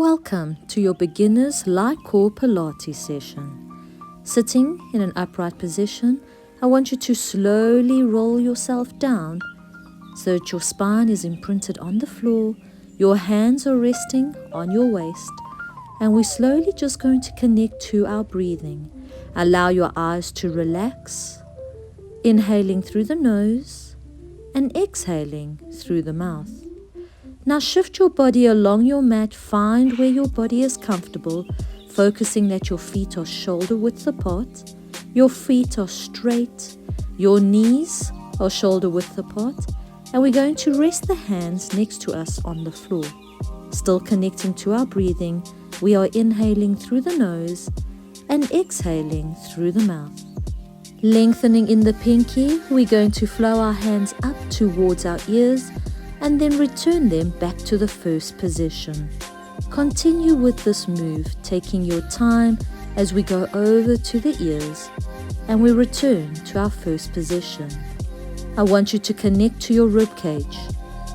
Welcome to your beginner's Lite core Pilates session. Sitting in an upright position, I want you to slowly roll yourself down so that your spine is imprinted on the floor, your hands are resting on your waist, and we're slowly just going to connect to our breathing. Allow your eyes to relax, inhaling through the nose and exhaling through the mouth. Now shift your body along your mat, find where your body is comfortable, focusing that your feet are shoulder width apart, your feet are straight, your knees are shoulder width apart, and we're going to rest the hands next to us on the floor. Still connecting to our breathing, we are inhaling through the nose and exhaling through the mouth. Lengthening in the pinky, we're going to flow our hands up towards our ears and then return them back to the first position. Continue with this move, taking your time as we go over to the ears and we return to our first position. I want you to connect to your rib cage.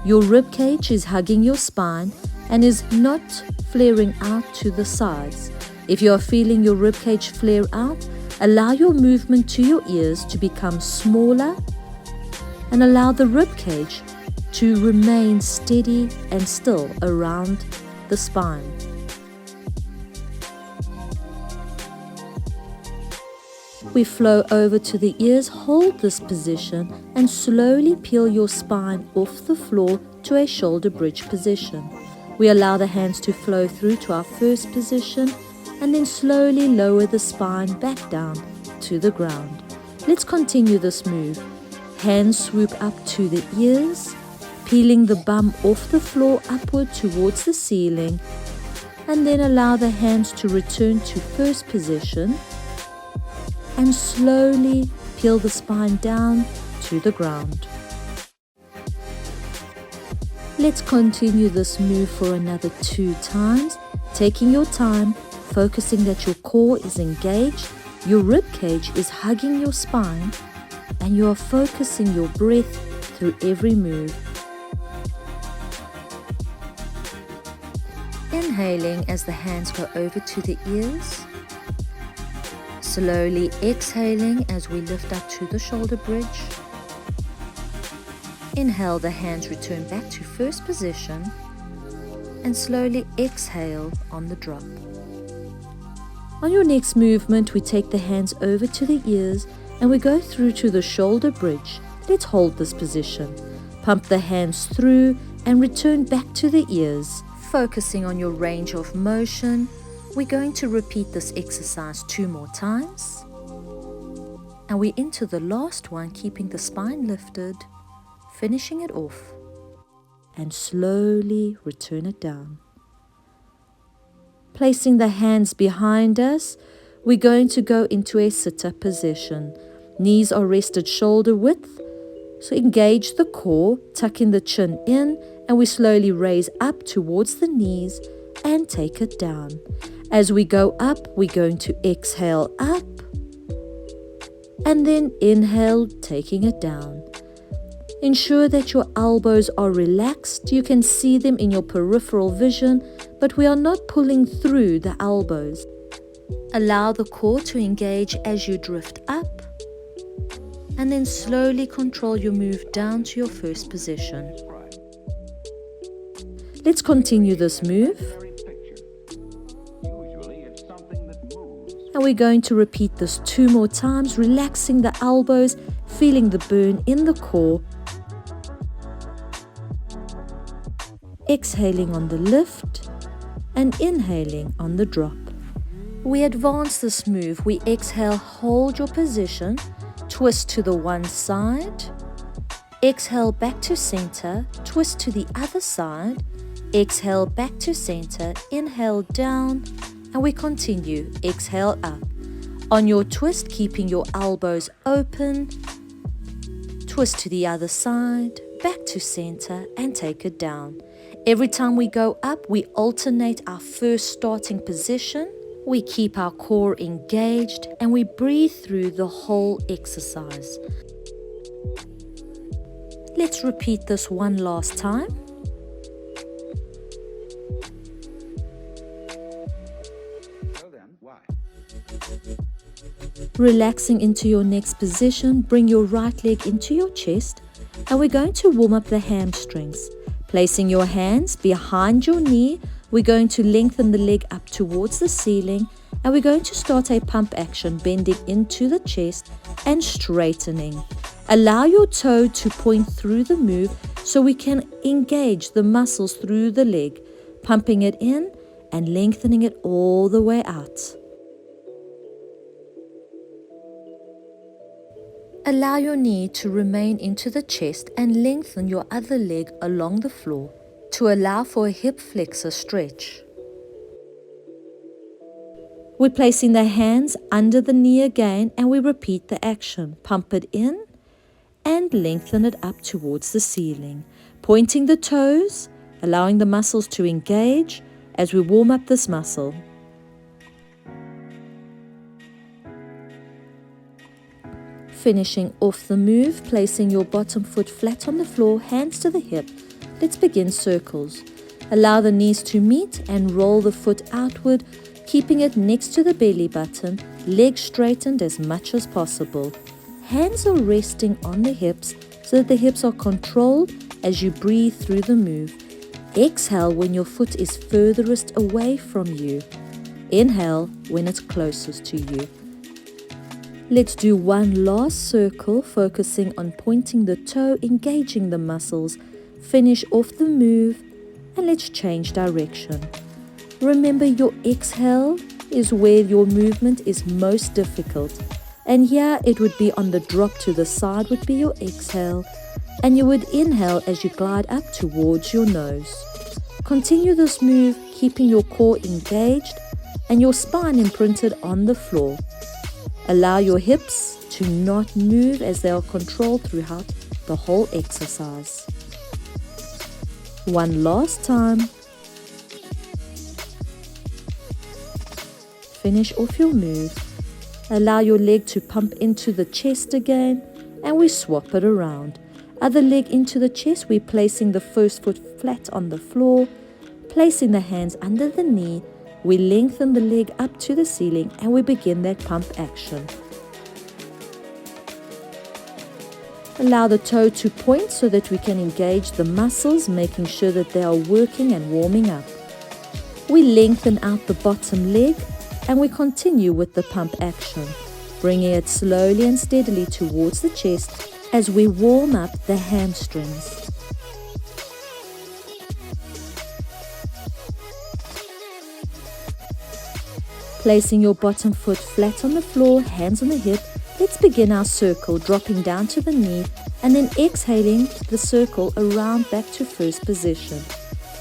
Your rib cage is hugging your spine and is not flaring out to the sides. If you are feeling your rib cage flare out, allow your movement to your ears to become smaller and allow the rib cage to remain steady and still around the spine. We flow over to the ears, hold this position and slowly peel your spine off the floor to a shoulder bridge position. We allow the hands to flow through to our first position and then slowly lower the spine back down to the ground. Let's continue this move. Hands swoop up to the ears, peeling the bum off the floor upward towards the ceiling, and then allow the hands to return to first position and slowly peel the spine down to the ground. Let's continue this move for another 2 times, taking your time, focusing that your core is engaged, your rib cage is hugging your spine, and you are focusing your breath through every move. Inhaling as the hands go over to the ears. Slowly exhaling as we lift up to the shoulder bridge. Inhale, the hands return back to first position. And slowly exhale on the drop. On your next movement, we take the hands over to the ears and we go through to the shoulder bridge. Let's hold this position. Pump the hands through and return back to the ears. Focusing on your range of motion, we're going to repeat this exercise 2 more times. And we're into the last one, keeping the spine lifted, finishing it off, and slowly return it down. Placing the hands behind us, we're going to go into a sit-up position. Knees are rested shoulder width, so engage the core, tucking the chin in, and we slowly raise up towards the knees and take it down. As we go up, we're going to exhale up and then inhale, taking it down. Ensure that your elbows are relaxed. You can see them in your peripheral vision, but we are not pulling through the elbows. Allow the core to engage as you drift up, and then slowly control your move down to your first position. Let's continue this move. And we're going to repeat this 2 more times, relaxing the elbows, feeling the burn in the core. Exhaling on the lift and inhaling on the drop. We advance this move. We exhale, hold your position, twist to the one side, exhale back to center, twist to the other side, exhale back to center, inhale down, and we continue. Exhale up. On your twist, keeping your elbows open, twist to the other side, back to center, and take it down. Every time we go up, we alternate our first starting position. We keep our core engaged and we breathe through the whole exercise. Let's repeat this one last time. Relaxing into your next position, bring your right leg into your chest, and we're going to warm up the hamstrings. Placing your hands behind your knee, we're going to lengthen the leg up towards the ceiling, and we're going to start a pump action, bending into the chest and straightening. Allow your toe to point through the move so we can engage the muscles through the leg, pumping it in and lengthening it all the way out. Allow your knee to remain into the chest and lengthen your other leg along the floor to allow for a hip flexor stretch. We're placing the hands under the knee again and we repeat the action. Pump it in and lengthen it up towards the ceiling. Pointing the toes, allowing the muscles to engage as we warm up this muscle. Finishing off the move, placing your bottom foot flat on the floor, hands to the hip. Let's begin circles. Allow the knees to meet and roll the foot outward, keeping it next to the belly button, legs straightened as much as possible. Hands are resting on the hips so that the hips are controlled as you breathe through the move. Exhale when your foot is furthest away from you. Inhale when it's closest to you. Let's do one last circle, focusing on pointing the toe, engaging the muscles. Finish off the move and let's change direction. Remember, your exhale is where your movement is most difficult. And here it would be on the drop to the side would be your exhale. And you would inhale as you glide up towards your nose. Continue this move, keeping your core engaged and your spine imprinted on the floor. Allow your hips to not move as they are controlled throughout the whole exercise. One last time. Finish off your move. Allow your leg to pump into the chest again and we swap it around. Other leg into the chest, we're placing the first foot flat on the floor, placing the hands under the knee. We lengthen the leg up to the ceiling and we begin that pump action. Allow the toe to point so that we can engage the muscles, making sure that they are working and warming up. We lengthen out the bottom leg and we continue with the pump action, bringing it slowly and steadily towards the chest as we warm up the hamstrings. Placing your bottom foot flat on the floor, hands on the hip, let's begin our circle, dropping down to the knee and then exhaling the circle around back to first position.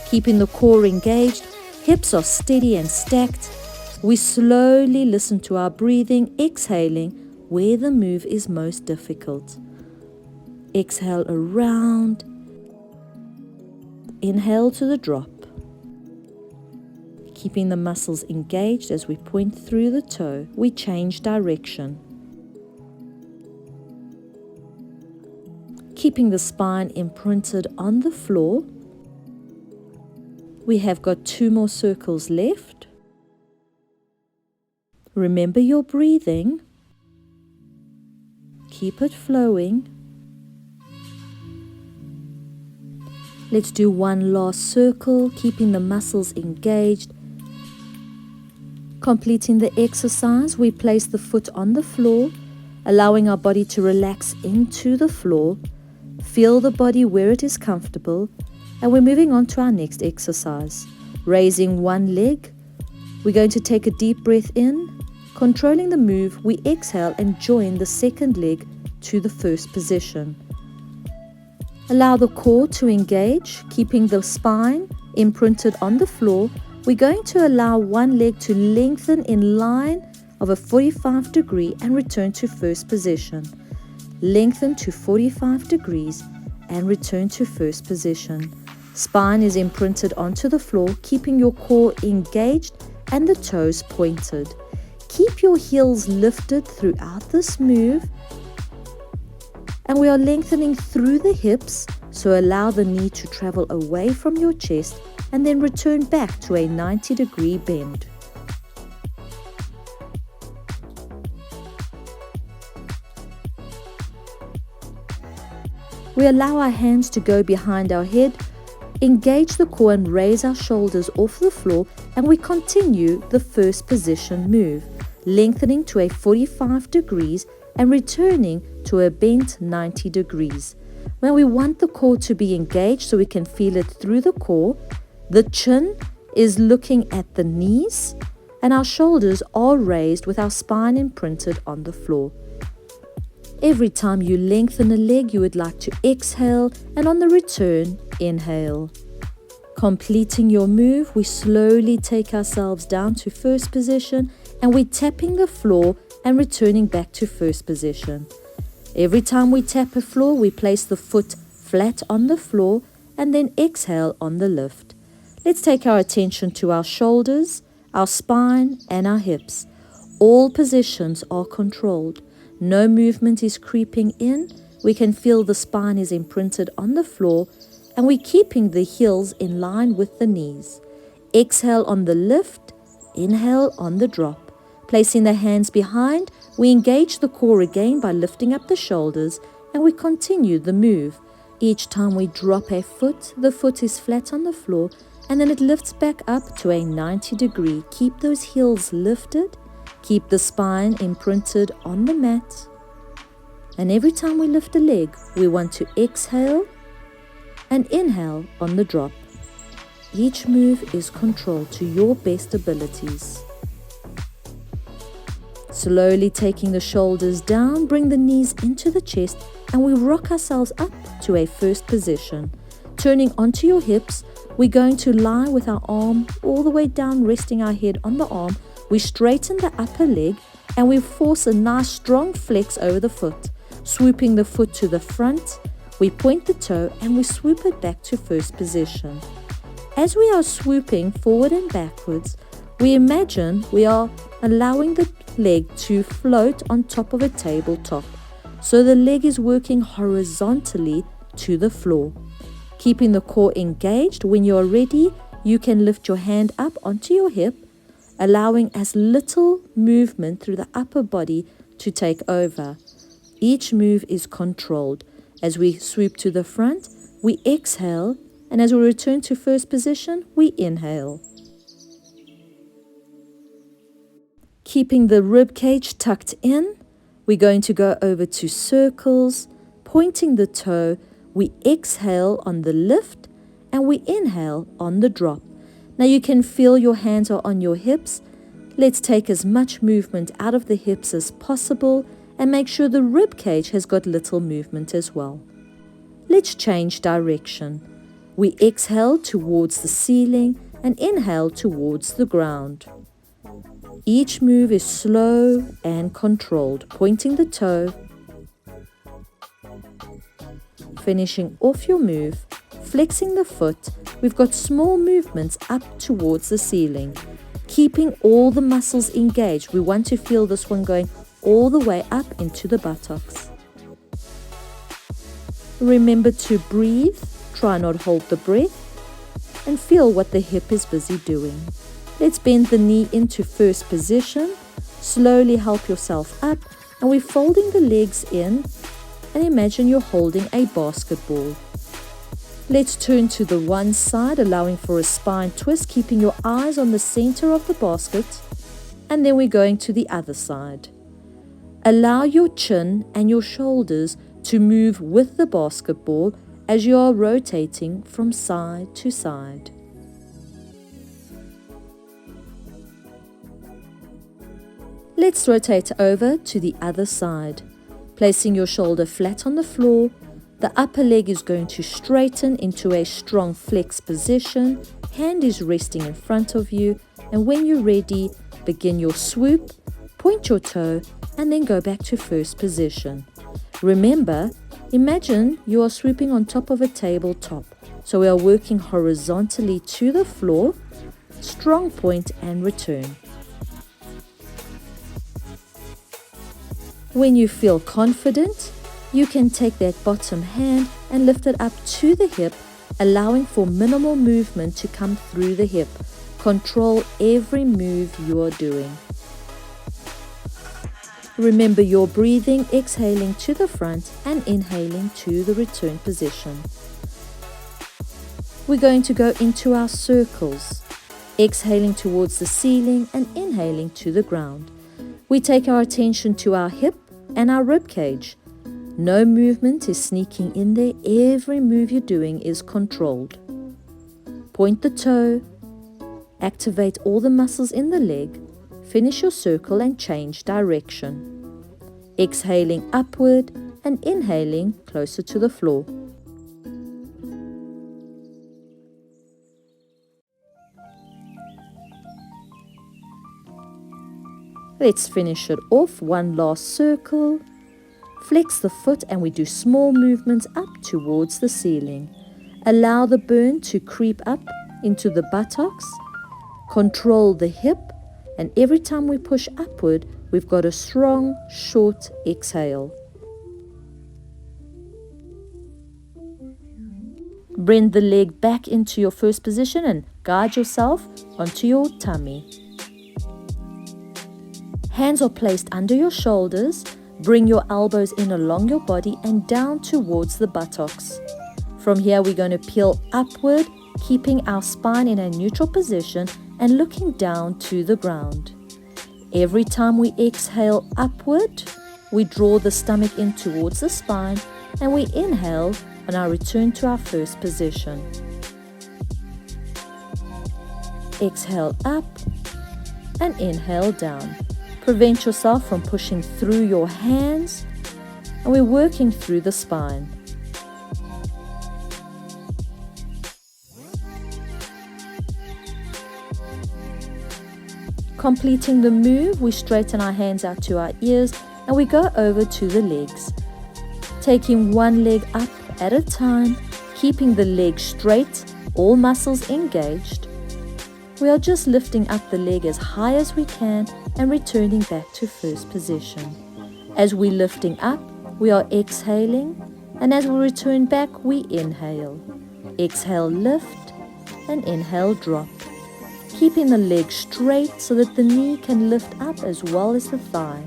Keeping the core engaged, hips are steady and stacked. We slowly listen to our breathing, exhaling where the move is most difficult. Exhale around, inhale to the drop. Keeping the muscles engaged as we point through the toe, we change direction. Keeping the spine imprinted on the floor. We have got 2 more circles left. Remember your breathing. Keep it flowing. Let's do one last circle, keeping the muscles engaged. Completing the exercise, we place the foot on the floor, allowing our body to relax into the floor. Feel the body where it is comfortable, and we're moving on to our next exercise. Raising one leg, we're going to take a deep breath in. Controlling the move, we exhale and join the second leg to the first position. Allow the core to engage, keeping the spine imprinted on the floor. We're going to allow one leg to lengthen in line of a 45 degree and return to first position. Lengthen to 45 degrees and return to first position. Spine is imprinted onto the floor, keeping your core engaged and the toes pointed. Keep your heels lifted throughout this move. And we are lengthening through the hips, so allow the knee to travel away from your chest and then return back to a 90-degree bend. we allow our hands to go behind our head, engage the core and raise our shoulders off the floor, and we continue the first position move, lengthening to a 45 degrees and returning to a bent 90 degrees. When we want the core to be engaged so we can feel it through the core, the chin is looking at the knees and our shoulders are raised with our spine imprinted on the floor. Every time you lengthen a leg, you would like to exhale, and on the return, inhale. Completing your move, we slowly take ourselves down to first position, and we're tapping the floor and returning back to first position. Every time we tap a floor, we place the foot flat on the floor and then exhale on the lift. Let's take our attention to our shoulders, our spine, and our hips. All positions are controlled. No movement is creeping in. We can feel the spine is imprinted on the floor, and we're keeping the heels in line with the knees. Exhale on the lift, inhale on the drop. Placing the hands behind, we engage the core again by lifting up the shoulders, and we continue the move. Each time we drop a foot, the foot is flat on the floor, and then it lifts back up to a 90 degree. Keep those heels lifted. Keep the spine imprinted on the mat. And every time we lift a leg, we want to exhale and inhale on the drop. Each move is controlled to your best abilities. Slowly taking the shoulders down, bring the knees into the chest, and we rock ourselves up to a first position. Turning onto your hips, we're going to lie with our arm all the way down, resting our head on the arm. We straighten the upper leg and we force a nice strong flex over the foot. Swooping the foot to the front, we point the toe and we swoop it back to first position. As we are swooping forward and backwards, we imagine we are allowing the leg to float on top of a tabletop. So the leg is working horizontally to the floor. Keeping the core engaged, when you are ready, you can lift your hand up onto your hip, allowing as little movement through the upper body to take over. Each move is controlled. As we swoop to the front, we exhale, and as we return to first position, we inhale. Keeping the rib cage tucked in, we're going to go over to circles, pointing the toe. We exhale on the lift, and we inhale on the drop. Now you can feel your hands are on your hips. Let's take as much movement out of the hips as possible and make sure the rib cage has got little movement as well. Let's change direction. We exhale towards the ceiling and inhale towards the ground. Each move is slow and controlled, pointing the toe, finishing off your move, flexing the foot. We've got small movements up towards the ceiling, keeping all the muscles engaged. We want to feel this one going all the way up into the buttocks. Remember to breathe, try not hold the breath, and feel what the hip is busy doing. Let's bend the knee into first position, slowly help yourself up, and we're folding the legs in, and imagine you're holding a basketball. Let's turn to the one side, allowing for a spine twist, keeping your eyes on the center of the basket, and then we're going to the other side. Allow your chin and your shoulders to move with the basketball as you are rotating from side to side. Let's rotate over to the other side. Placing your shoulder flat on the floor, the upper leg is going to straighten into a strong flex position. Hand is resting in front of you, and when you're ready, begin your swoop, point your toe, and then go back to first position. Remember, imagine you are swooping on top of a tabletop. So we are working horizontally to the floor, strong point and return. When you feel confident, you can take that bottom hand and lift it up to the hip, allowing for minimal movement to come through the hip. Control every move you are doing. Remember your breathing, exhaling to the front and inhaling to the return position. We're going to go into our circles, exhaling towards the ceiling and inhaling to the ground. We take our attention to our hip and our rib cage. No movement is sneaking in there. Every move you're doing is controlled. Point the toe, activate all the muscles in the leg, finish your circle and change direction. Exhaling upward and inhaling closer to the floor. Let's finish it off. One last circle. Flex the foot and we do small movements up towards the ceiling. Allow the burn to creep up into the buttocks. Control the hip, and every time we push upward, we've got a strong, short exhale. Bring the leg back into your first position and guide yourself onto your tummy. Hands are placed under your shoulders. Bring your elbows in along your body and down towards the buttocks. From here, we're going to peel upward, keeping our spine in a neutral position and looking down to the ground. Every time we exhale upward, we draw the stomach in towards the spine and we inhale on our return to our first position. Exhale up and inhale down. Prevent yourself from pushing through your hands, and we're working through the spine. Completing the move, we straighten our hands out to our ears and we go over to the legs. Taking one leg up at a time, keeping the leg straight, all muscles engaged. We are just lifting up the leg as high as we can and returning back to first position. As we're lifting up, we are exhaling, and as we return back, we inhale. Exhale, lift, and inhale, drop. Keeping the leg straight so that the knee can lift up as well as the thigh.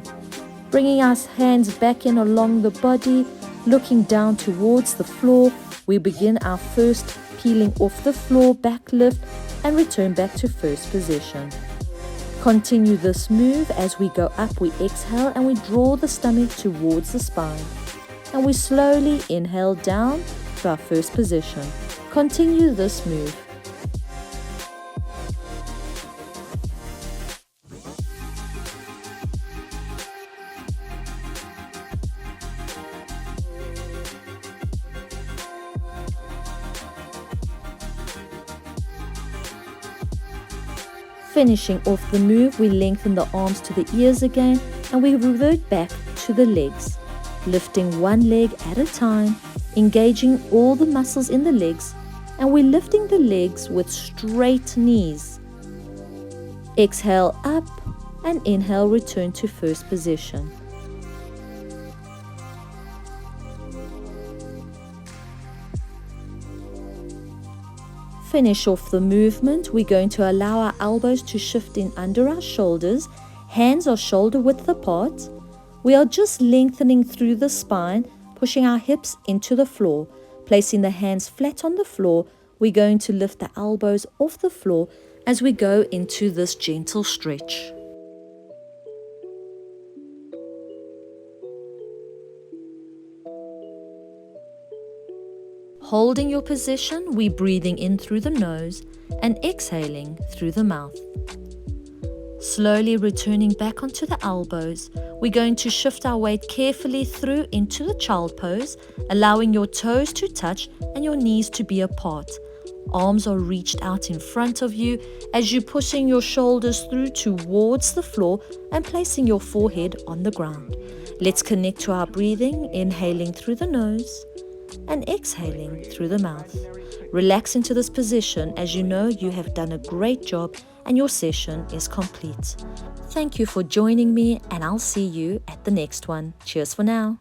Bringing our hands back in along the body, looking down towards the floor, we begin our first peeling off the floor, back lift, and return back to first position. Continue this move. As we go up, we exhale and we draw the stomach towards the spine. And we slowly inhale down to our first position. Continue this move. Finishing off the move, we lengthen the arms to the ears again and we revert back to the legs. Lifting one leg at a time, engaging all the muscles in the legs, and we're lifting the legs with straight knees. Exhale up and inhale, return to first position. Finish off the movement. We're going to allow our elbows to shift in under our shoulders. Hands are shoulder width apart. We are just lengthening through the spine, pushing our hips into the floor. Placing the hands flat on the floor, we're going to lift the elbows off the floor as we go into this gentle stretch. Holding your position, we're breathing in through the nose and exhaling through the mouth. Slowly returning back onto the elbows, we're going to shift our weight carefully through into the child pose, allowing your toes to touch and your knees to be apart. Arms are reached out in front of you as you're pushing your shoulders through towards the floor and placing your forehead on the ground. Let's connect to our breathing, inhaling through the nose and exhaling through the mouth. Relax into this position as you know you have done a great job and your session is complete. Thank you for joining me and I'll see you at the next one. Cheers for now.